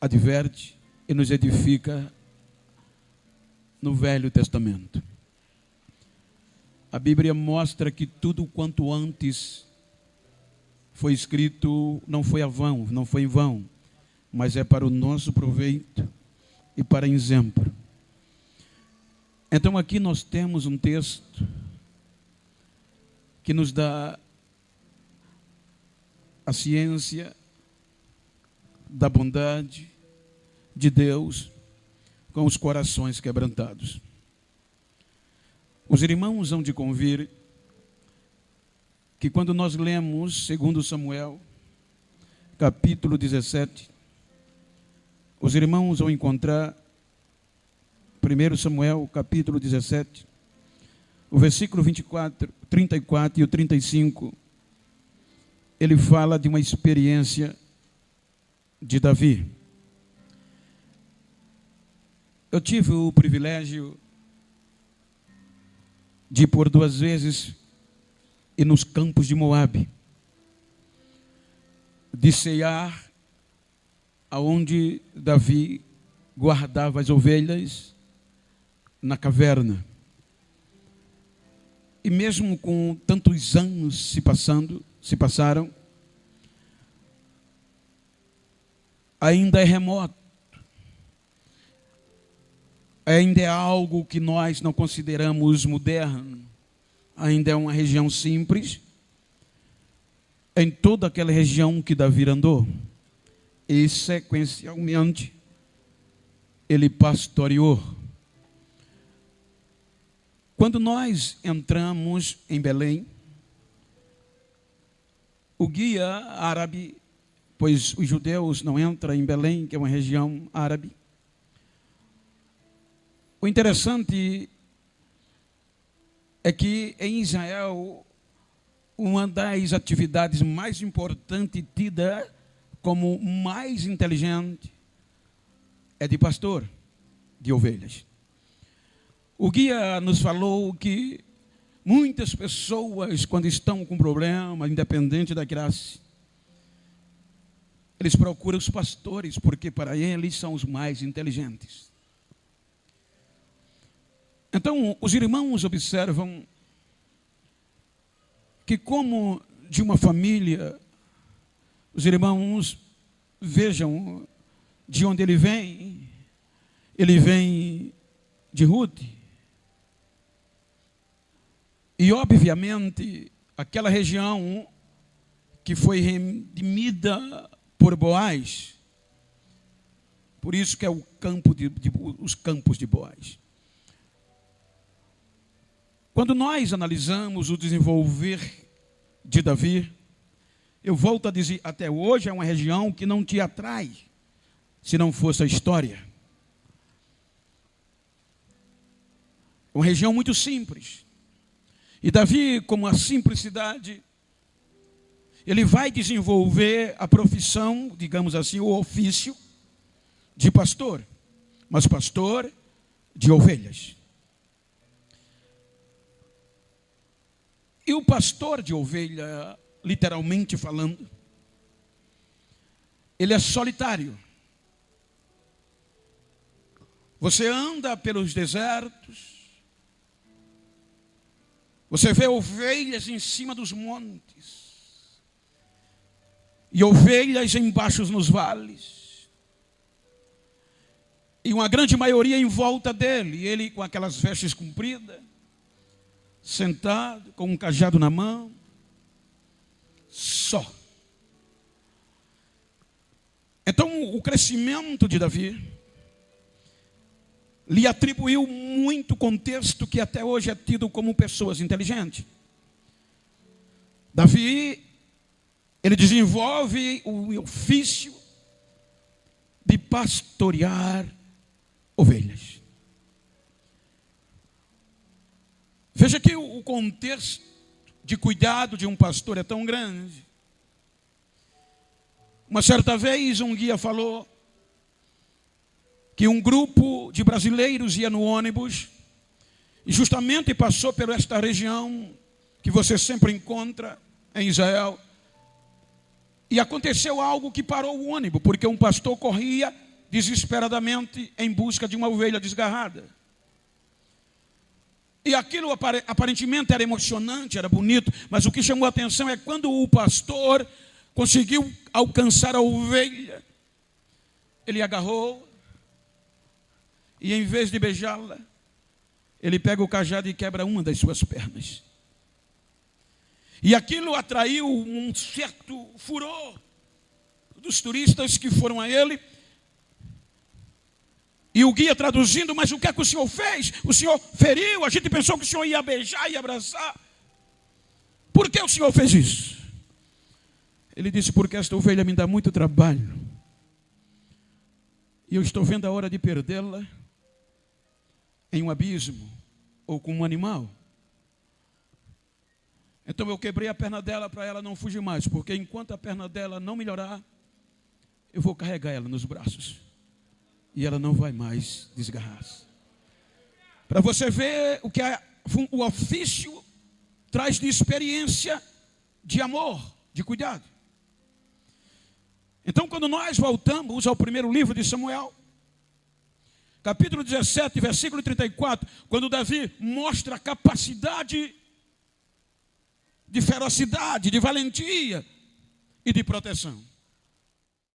adverte e nos edifica no Velho Testamento. A Bíblia mostra que tudo quanto antes foi escrito não foi em vão, mas é para o nosso proveito e para exemplo. Então aqui nós temos um texto que nos dá a ciência da bondade de Deus com os corações quebrantados. Os irmãos hão de convir que quando nós lemos 2 Samuel, capítulo 17, os irmãos vão encontrar 1 Samuel, capítulo 17, o versículo 24, 34 e o 35, ele fala de uma experiência de Davi. Eu tive o privilégio de ir por 2 vezes e nos campos de Moabe, de cear aonde Davi guardava as ovelhas na caverna. E mesmo com tantos anos se passaram, ainda é remoto. Ainda é algo que nós não consideramos moderno. Ainda é uma região simples. Em toda aquela região que Davi andou. E sequencialmente, ele pastoreou. Quando nós entramos em Belém, o guia árabe, pois os judeus não entram em Belém, que é uma região árabe. O interessante é que em Israel, uma das atividades mais importantes, tida como mais inteligente, é de pastor de ovelhas. O guia nos falou que muitas pessoas, quando estão com problema, independente da classe, eles procuram os pastores, porque para eles são os mais inteligentes. Então, os irmãos observam que, como de uma família, os irmãos vejam de onde ele vem de Ruth. E, obviamente, aquela região que foi redimida por Boaz, por isso que é o campo os campos de Boaz. Quando nós analisamos o desenvolver de Davi, eu volto a dizer, até hoje é uma região que não te atrai, se não fosse a história. Uma região muito simples. E Davi, com a simplicidade, ele vai desenvolver a profissão, digamos assim, o ofício de pastor, mas pastor de ovelhas. E o pastor de ovelha, literalmente falando, ele é solitário. Você anda pelos desertos, você vê ovelhas em cima dos montes, e ovelhas embaixo nos vales, e uma grande maioria em volta dele, ele com aquelas vestes compridas, sentado, com um cajado na mão, só. Então, o crescimento de Davi lhe atribuiu muito contexto que até hoje é tido como pessoas inteligentes. Davi, ele desenvolve o ofício de pastorear ovelhas. Veja que o contexto de cuidado de um pastor é tão grande. Uma certa vez um guia falou que um grupo de brasileiros ia no ônibus e justamente passou por esta região que você sempre encontra em Israel. E aconteceu algo que parou o ônibus, porque um pastor corria desesperadamente em busca de uma ovelha desgarrada. E aquilo aparentemente era emocionante, era bonito, mas o que chamou a atenção é quando o pastor conseguiu alcançar a ovelha, ele agarrou e em vez de beijá-la, ele pega o cajado e quebra uma das suas pernas. E aquilo atraiu um certo furor dos turistas que foram a ele. E o guia traduzindo: mas o que é que o senhor fez? O senhor feriu, a gente pensou que o senhor ia beijar e abraçar. Por que o senhor fez isso? Ele disse: porque esta ovelha me dá muito trabalho. E eu estou vendo a hora de perdê-la em um abismo ou com um animal. Então eu quebrei a perna dela para ela não fugir mais, porque enquanto a perna dela não melhorar, eu vou carregar ela nos braços. E ela não vai mais desgarrar-se. Para você ver o que o ofício traz de experiência, de amor, de cuidado. Então, quando nós voltamos ao primeiro livro de Samuel, capítulo 17, versículo 34, quando Davi mostra a capacidade de ferocidade, de valentia e de proteção.